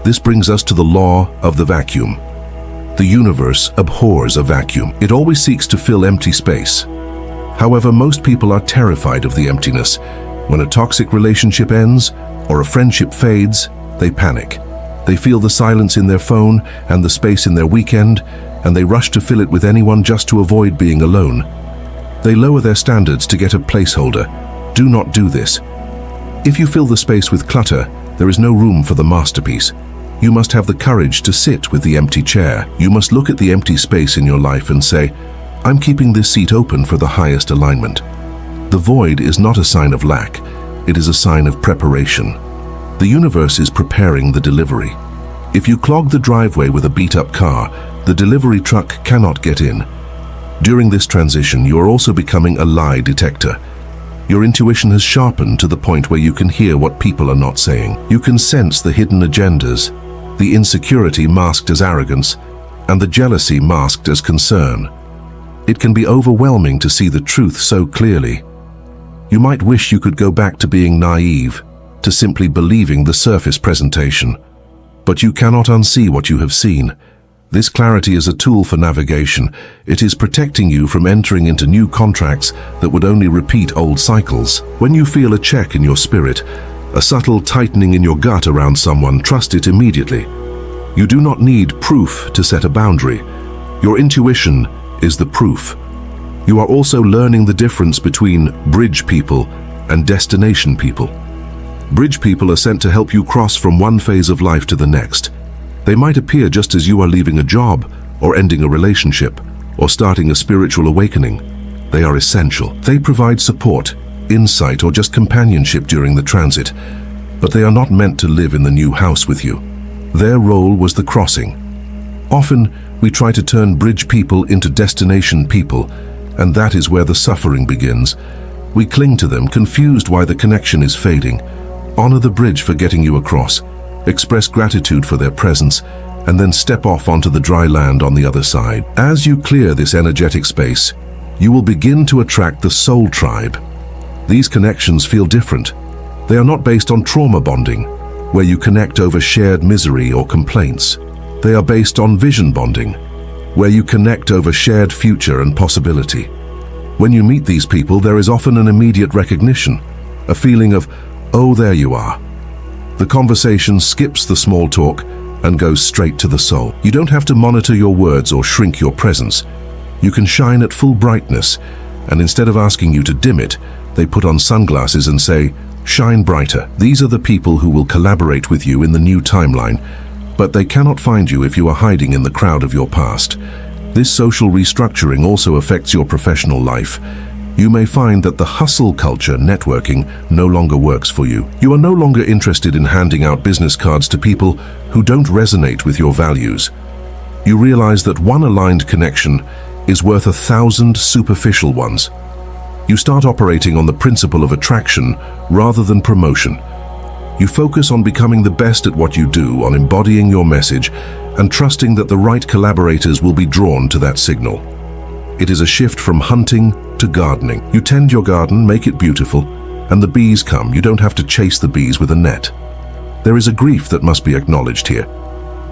This brings us to the law of the vacuum. The universe abhors a vacuum. It always seeks to fill empty space. However, most people are terrified of the emptiness. When a toxic relationship ends or a friendship fades, they panic. They feel the silence in their phone and the space in their weekend, and they rush to fill it with anyone just to avoid being alone. They lower their standards to get a placeholder. Do not do this. If you fill the space with clutter, there is no room for the masterpiece. You must have the courage to sit with the empty chair. You must look at the empty space in your life and say, I'm keeping this seat open for the highest alignment. The void is not a sign of lack. It is a sign of preparation. The universe is preparing the delivery. If you clog the driveway with a beat-up car, the delivery truck cannot get in. During this transition, you are also becoming a lie detector. Your intuition has sharpened to the point where you can hear what people are not saying. You can sense the hidden agendas, the insecurity masked as arrogance, and the jealousy masked as concern. It can be overwhelming to see the truth so clearly. You might wish you could go back to being naive, to simply believing the surface presentation. But you cannot unsee what you have seen. This clarity is a tool for navigation. It is protecting you from entering into new contracts that would only repeat old cycles. When you feel a check in your spirit, a subtle tightening in your gut around someone, trust it immediately. You do not need proof to set a boundary. Your intuition is the proof. You are also learning the difference between bridge people and destination people. Bridge people are sent to help you cross from one phase of life to the next. They might appear just as you are leaving a job, or ending a relationship, or starting a spiritual awakening. They are essential. They provide support, insight, or just companionship during the transit, but they are not meant to live in the new house with you. Their role was the crossing. Often, we try to turn bridge people into destination people, and that is where the suffering begins. We cling to them, confused why the connection is fading. Honor the bridge for getting you across. Express gratitude for their presence, and then step off onto the dry land on the other side. As you clear this energetic space, you will begin to attract the soul tribe. These connections feel different. They are not based on trauma bonding, where you connect over shared misery or complaints. They are based on vision bonding, where you connect over shared future and possibility. When you meet these people, there is often an immediate recognition, a feeling of, oh, there you are. The conversation skips the small talk and goes straight to the soul. You don't have to monitor your words or shrink your presence. You can shine at full brightness, and instead of asking you to dim it, they put on sunglasses and say, shine brighter. These are the people who will collaborate with you in the new timeline, but they cannot find you if you are hiding in the crowd of your past. This social restructuring also affects your professional life. You may find that the hustle culture networking no longer works for you. You are no longer interested in handing out business cards to people who don't resonate with your values. You realize that one aligned connection is worth 1,000 superficial ones. You start operating on the principle of attraction rather than promotion. You focus on becoming the best at what you do, on embodying your message, and trusting that the right collaborators will be drawn to that signal. It is a shift from hunting to gardening. You tend your garden, make it beautiful, and the bees come. You don't have to chase the bees with a net. There is a grief that must be acknowledged here.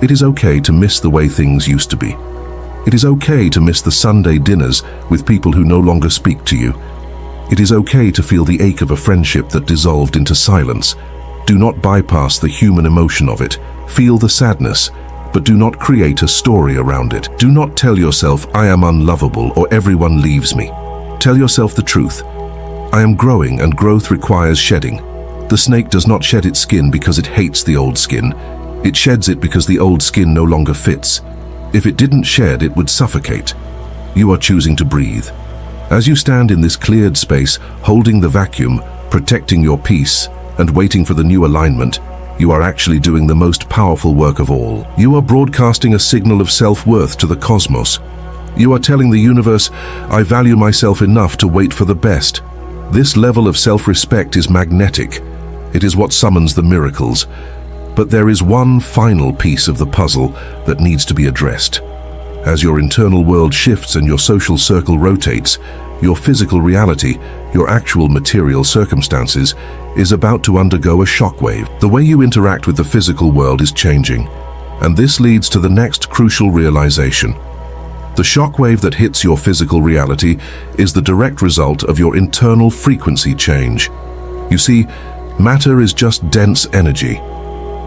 It is okay to miss the way things used to be. It is okay to miss the Sunday dinners with people who no longer speak to you. It is okay to feel the ache of a friendship that dissolved into silence. Do not bypass the human emotion of it. Feel the sadness, but do not create a story around it. Do not tell yourself, I am unlovable or everyone leaves me. Tell yourself the truth. I am growing and growth requires shedding. The snake does not shed its skin because it hates the old skin. It sheds it because the old skin no longer fits. If it didn't shed, it would suffocate. You are choosing to breathe. As you stand in this cleared space, holding the vacuum, protecting your peace, and waiting for the new alignment, you are actually doing the most powerful work of all. You are broadcasting a signal of self-worth to the cosmos. You are telling the universe, I value myself enough to wait for the best. This level of self-respect is magnetic. It is what summons the miracles. But there is one final piece of the puzzle that needs to be addressed. As your internal world shifts and your social circle rotates, your physical reality, your actual material circumstances, is about to undergo a shockwave. The way you interact with the physical world is changing, and this leads to the next crucial realization. The shockwave that hits your physical reality is the direct result of your internal frequency change. You see, matter is just dense energy.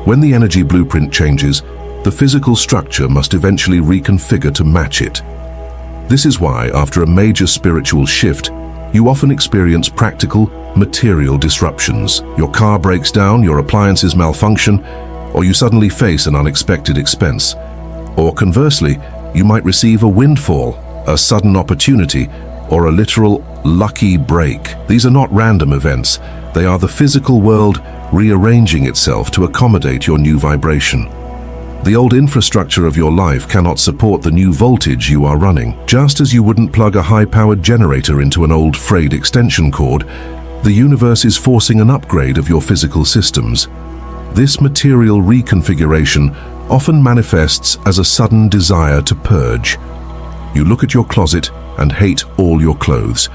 When the energy blueprint changes, the physical structure must eventually reconfigure to match it. This is why, after a major spiritual shift, you often experience practical, material disruptions. Your car breaks down, your appliances malfunction, or you suddenly face an unexpected expense. Or conversely, you might receive a windfall, a sudden opportunity, or a literal lucky break. These are not random events. They are the physical world rearranging itself to accommodate your new vibration. The old infrastructure of your life cannot support the new voltage you are running. Just as you wouldn't plug a high-powered generator into an old frayed extension cord, the universe is forcing an upgrade of your physical systems. This material reconfiguration often manifests as a sudden desire to purge. You look at your closet and hate all your clothes.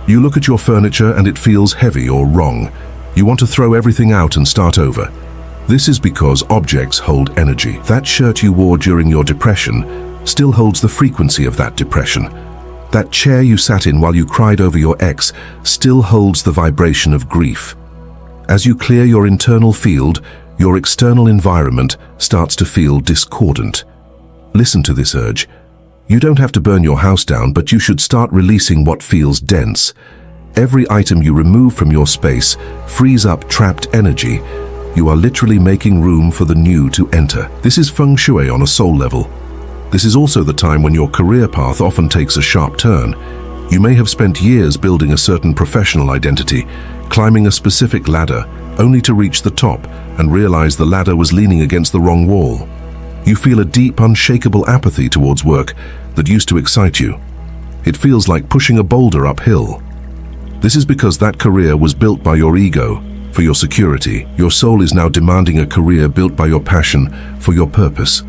You look at your furniture and it feels heavy or wrong. You want to throw everything out and start over. This is because objects hold energy. That shirt you wore during your depression still holds the frequency of that depression. That chair you sat in while you cried over your ex still holds the vibration of grief. As you clear your internal field, your external environment starts to feel discordant. Listen to this urge. You don't have to burn your house down, but you should start releasing what feels dense. Every item you remove from your space frees up trapped energy. You are literally making room for the new to enter. This is feng shui on a soul level. This is also the time when your career path often takes a sharp turn. You may have spent years building a certain professional identity, climbing a specific ladder, only to reach the top and realize the ladder was leaning against the wrong wall. You feel a deep, unshakable apathy towards work that used to excite you. It feels like pushing a boulder uphill. This is because that career was built by your ego, for your security. Your soul is now demanding a career built by your passion, for your purpose.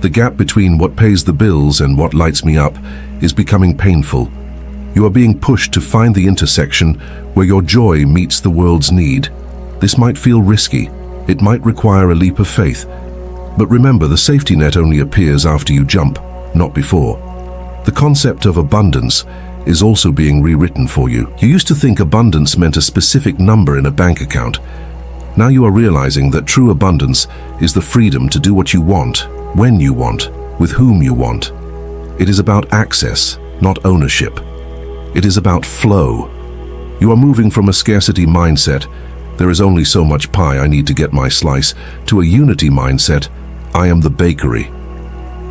The gap between what pays the bills and what lights me up is becoming painful. You are being pushed to find the intersection where your joy meets the world's need. This might feel risky. It might require a leap of faith. But remember, the safety net only appears after you jump, not before. The concept of abundance is also being rewritten for you. You used to think abundance meant a specific number in a bank account. Now you are realizing that true abundance is the freedom to do what you want, when you want, with whom you want. It is about access, not ownership. It is about flow. You are moving from a scarcity mindset, there is only so much pie, I need to get my slice, to a unity mindset, I am the bakery.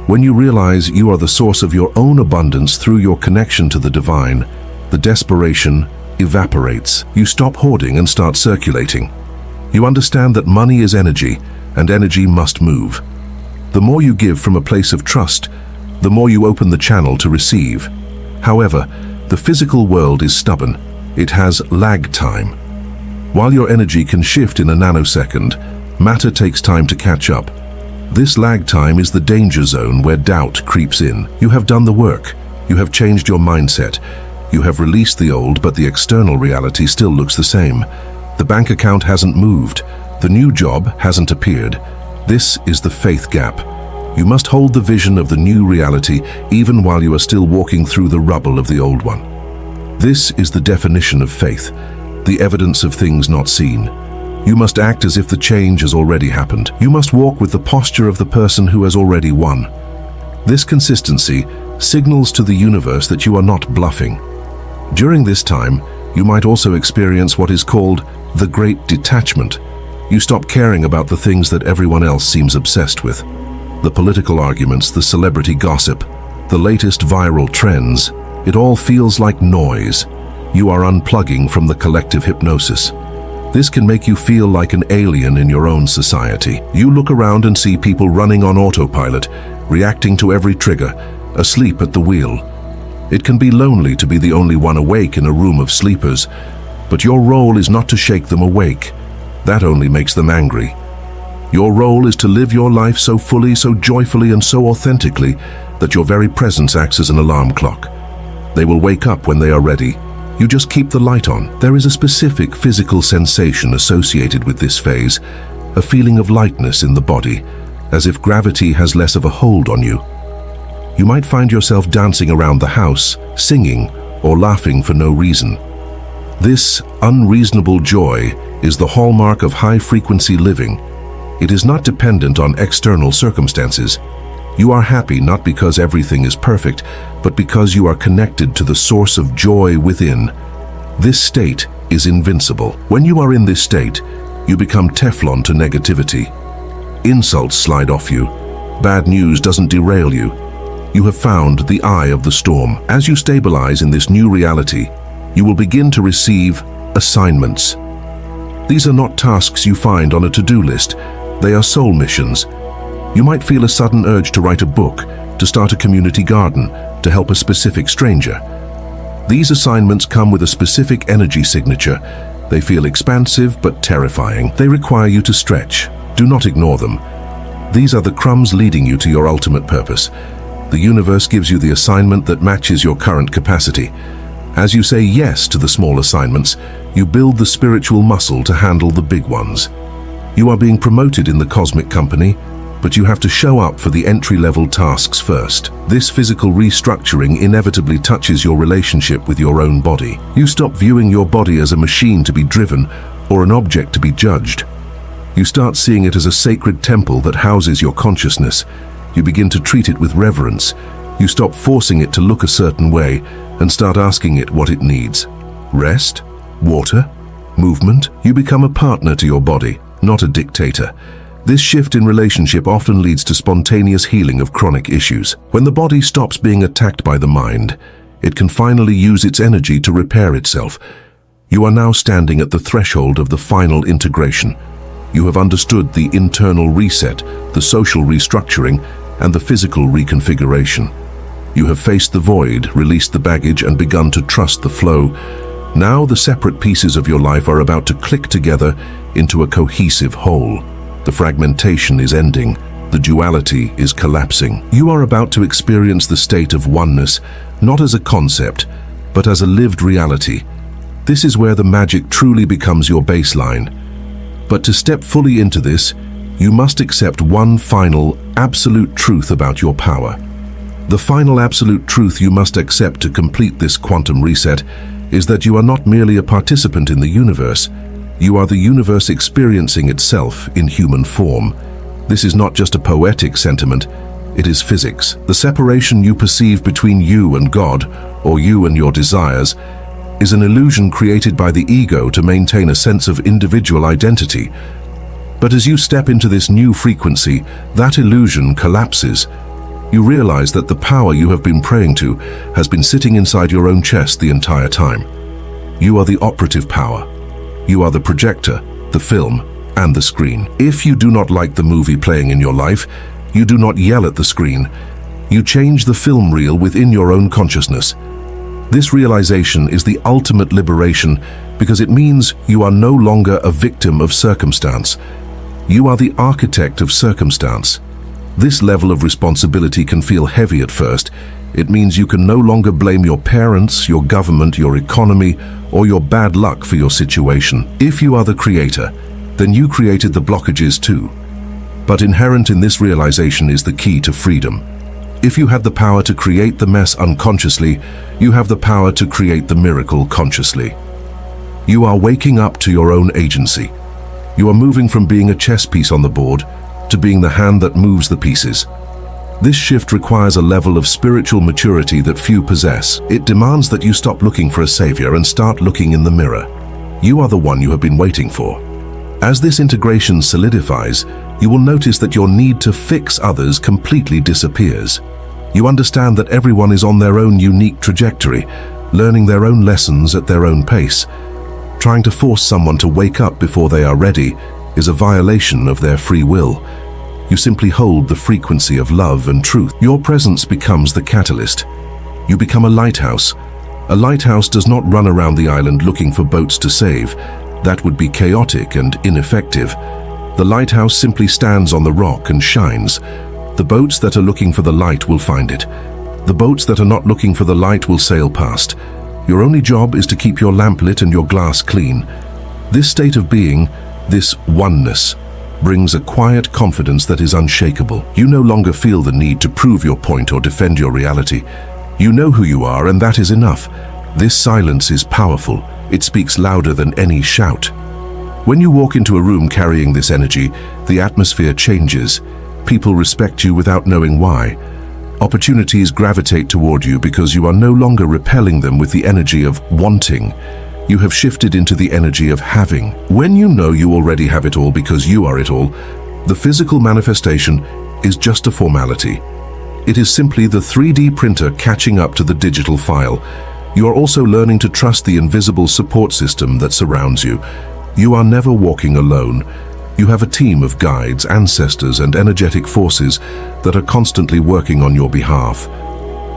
When you realize you are the source of your own abundance through your connection to the divine, the desperation evaporates. You stop hoarding and start circulating. You understand that money is energy, and energy must move. The more you give from a place of trust, the more you open the channel to receive. However, the physical world is stubborn. It has lag time. While your energy can shift in a nanosecond, matter takes time to catch up. This lag time is the danger zone where doubt creeps in. You have done the work. You have changed your mindset. You have released the old, but the external reality still looks the same. The bank account hasn't moved. The new job hasn't appeared. This is the faith gap. You must hold the vision of the new reality even while you are still walking through the rubble of the old one. This is the definition of faith, the evidence of things not seen. You must act as if the change has already happened. You must walk with the posture of the person who has already won. This consistency signals to the universe that you are not bluffing. During this time, you might also experience what is called the Great Detachment. You stop caring about the things that everyone else seems obsessed with. The political arguments, the celebrity gossip, the latest viral trends, it all feels like noise. You are unplugging from the collective hypnosis. This can make you feel like an alien in your own society. You look around and see people running on autopilot, reacting to every trigger, asleep at the wheel. It can be lonely to be the only one awake in a room of sleepers, but your role is not to shake them awake. That only makes them angry. Your role is to live your life so fully, so joyfully, and so authentically that your very presence acts as an alarm clock. They will wake up when they are ready. You just keep the light on. There is a specific physical sensation associated with this phase, a feeling of lightness in the body, as if gravity has less of a hold on you. You might find yourself dancing around the house, singing, or laughing for no reason. This unreasonable joy is the hallmark of high-frequency living. It is not dependent on external circumstances. You are happy not because everything is perfect, but because you are connected to the source of joy within. This state is invincible. When you are in this state, you become Teflon to negativity. Insults slide off you. Bad news doesn't derail you. You have found the eye of the storm. As you stabilize in this new reality, you will begin to receive assignments. These are not tasks you find on a to-do list. They are soul missions. You might feel a sudden urge to write a book, to start a community garden, to help a specific stranger. These assignments come with a specific energy signature. They feel expansive but terrifying. They require you to stretch. Do not ignore them. These are the crumbs leading you to your ultimate purpose. The universe gives you the assignment that matches your current capacity. As you say yes to the small assignments, you build the spiritual muscle to handle the big ones. You are being promoted in the cosmic company, but you have to show up for the entry-level tasks first. This physical restructuring inevitably touches your relationship with your own body. You stop viewing your body as a machine to be driven or an object to be judged. You start seeing it as a sacred temple that houses your consciousness. You begin to treat it with reverence. You stop forcing it to look a certain way and start asking it what it needs. Rest? Water? Movement? You become a partner to your body, not a dictator. This shift in relationship often leads to spontaneous healing of chronic issues. When the body stops being attacked by the mind, it can finally use its energy to repair itself. You are now standing at the threshold of the final integration. You have understood the internal reset, the social restructuring, and the physical reconfiguration. You have faced the void, released the baggage, and begun to trust the flow. Now the separate pieces of your life are about to click together into a cohesive whole. The fragmentation is ending. The duality is collapsing. You are about to experience the state of oneness, not as a concept, but as a lived reality. This is where the magic truly becomes your baseline. But to step fully into this, you must accept one final, absolute truth about your power. The final absolute truth you must accept to complete this quantum reset is that you are not merely a participant in the universe. You are the universe experiencing itself in human form. This is not just a poetic sentiment, it is physics. The separation you perceive between you and God, or you and your desires, is an illusion created by the ego to maintain a sense of individual identity. But as you step into this new frequency, that illusion collapses. You realize that the power you have been praying to has been sitting inside your own chest the entire time. You are the operative power. You are the projector, the film, and the screen. If you do not like the movie playing in your life, you do not yell at the screen. You change the film reel within your own consciousness. This realization is the ultimate liberation because it means you are no longer a victim of circumstance. You are the architect of circumstance. This level of responsibility can feel heavy at first. It means you can no longer blame your parents, your government, your economy, or your bad luck for your situation. If you are the creator, then you created the blockages too. But inherent in this realization is the key to freedom. If you had the power to create the mess unconsciously, you have the power to create the miracle consciously. You are waking up to your own agency. You are moving from being a chess piece on the board to being the hand that moves the pieces. This shift requires a level of spiritual maturity that few possess. It demands that you stop looking for a savior and start looking in the mirror. You are the one you have been waiting for. As this integration solidifies, you will notice that your need to fix others completely disappears. You understand that everyone is on their own unique trajectory, learning their own lessons at their own pace. Trying to force someone to wake up before they are ready is a violation of their free will. You simply hold the frequency of love and truth. Your presence becomes the catalyst. You become a lighthouse. A lighthouse does not run around the island looking for boats to save. That would be chaotic and ineffective. The lighthouse simply stands on the rock and shines. The boats that are looking for the light will find it. The boats that are not looking for the light will sail past. Your only job is to keep your lamp lit and your glass clean. This state of being, this oneness, brings a quiet confidence that is unshakable. You no longer feel the need to prove your point or defend your reality. You know who you are, and that is enough. This silence is powerful. It speaks louder than any shout. When you walk into a room carrying this energy, the atmosphere changes. People respect you without knowing why. Opportunities gravitate toward you because you are no longer repelling them with the energy of wanting. You have shifted into the energy of having. When you know you already have it all because you are it all, the physical manifestation is just a formality. It is simply the 3D printer catching up to the digital file. You are also learning to trust the invisible support system that surrounds you. You are never walking alone. You have a team of guides, ancestors, and energetic forces that are constantly working on your behalf.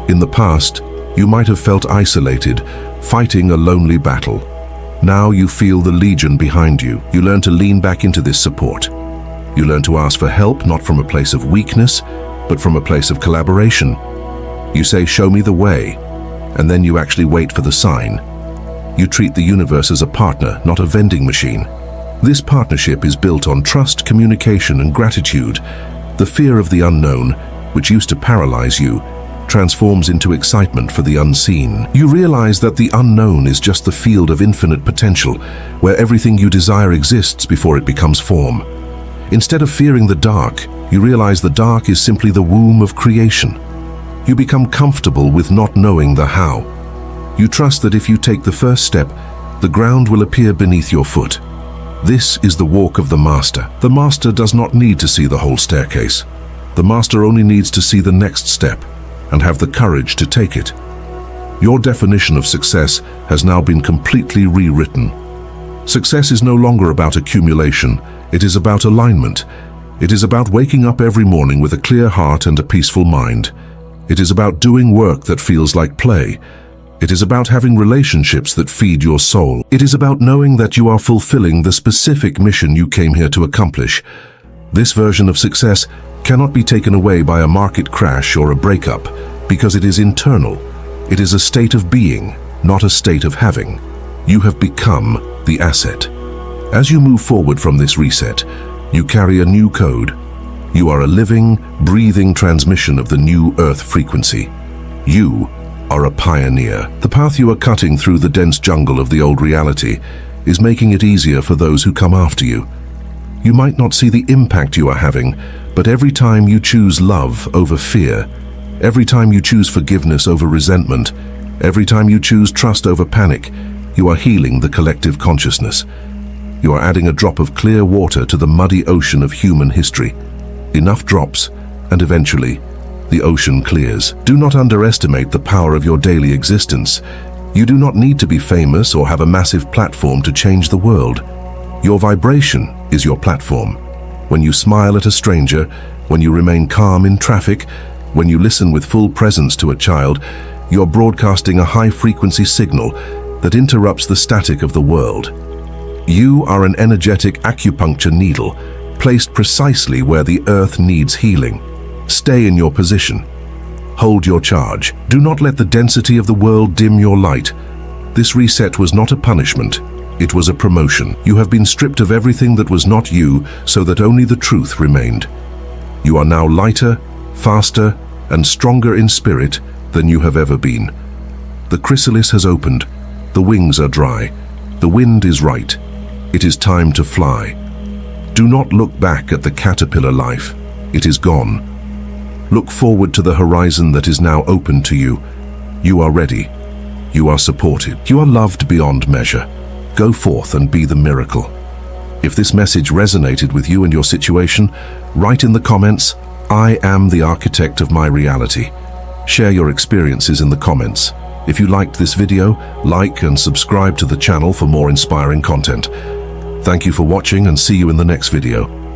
In the past, you might have felt isolated, fighting a lonely battle. Now you feel the legion behind you. You learn to lean back into this support. You learn to ask for help, not from a place of weakness, but from a place of collaboration. You say, "Show me the way," and then you actually wait for the sign. You treat the universe as a partner, not a vending machine. This partnership is built on trust, communication, and gratitude. The fear of the unknown, which used to paralyze you, transforms into excitement for the unseen. You realize that the unknown is just the field of infinite potential, where everything you desire exists before it becomes form. Instead of fearing the dark, you realize the dark is simply the womb of creation. You become comfortable with not knowing the how. You trust that if you take the first step, the ground will appear beneath your foot. This is the walk of the master. The master does not need to see the whole staircase. The master only needs to see the next step and have the courage to take it. Your definition of success has now been completely rewritten. Success is no longer about accumulation. It is about alignment. It is about waking up every morning with a clear heart and a peaceful mind. It is about doing work that feels like play. It is about having relationships that feed your soul. It is about knowing that you are fulfilling the specific mission you came here to accomplish. This version of success cannot be taken away by a market crash or a breakup, because it is internal. It is a state of being, not a state of having. You have become the asset. As you move forward from this reset, you carry a new code. You are a living, breathing transmission of the new Earth frequency. You are a pioneer. The path you are cutting through the dense jungle of the old reality is making it easier for those who come after you. You might not see the impact you are having, but every time you choose love over fear, every time you choose forgiveness over resentment, every time you choose trust over panic, you are healing the collective consciousness. You are adding a drop of clear water to the muddy ocean of human history. Enough drops, and eventually, the ocean clears. Do not underestimate the power of your daily existence. You do not need to be famous or have a massive platform to change the world. Your vibration is your platform. When you smile at a stranger, when you remain calm in traffic, when you listen with full presence to a child, you're broadcasting a high-frequency signal that interrupts the static of the world. You are an energetic acupuncture needle, placed precisely where the earth needs healing. Stay in your position. Hold your charge. Do not let the density of the world dim your light. This reset was not a punishment. It was a promotion. You have been stripped of everything that was not you so that only the truth remained. You are now lighter, faster, and stronger in spirit than you have ever been. The chrysalis has opened. The wings are dry. The wind is right. It is time to fly. Do not look back at the caterpillar life. It is gone. Look forward to the horizon that is now open to you. You are ready. You are supported. You are loved beyond measure. Go forth and be the miracle. If this message resonated with you and your situation, write in the comments, "I am the architect of my reality." Share your experiences in the comments. If you liked this video, like and subscribe to the channel for more inspiring content. Thank you for watching and see you in the next video.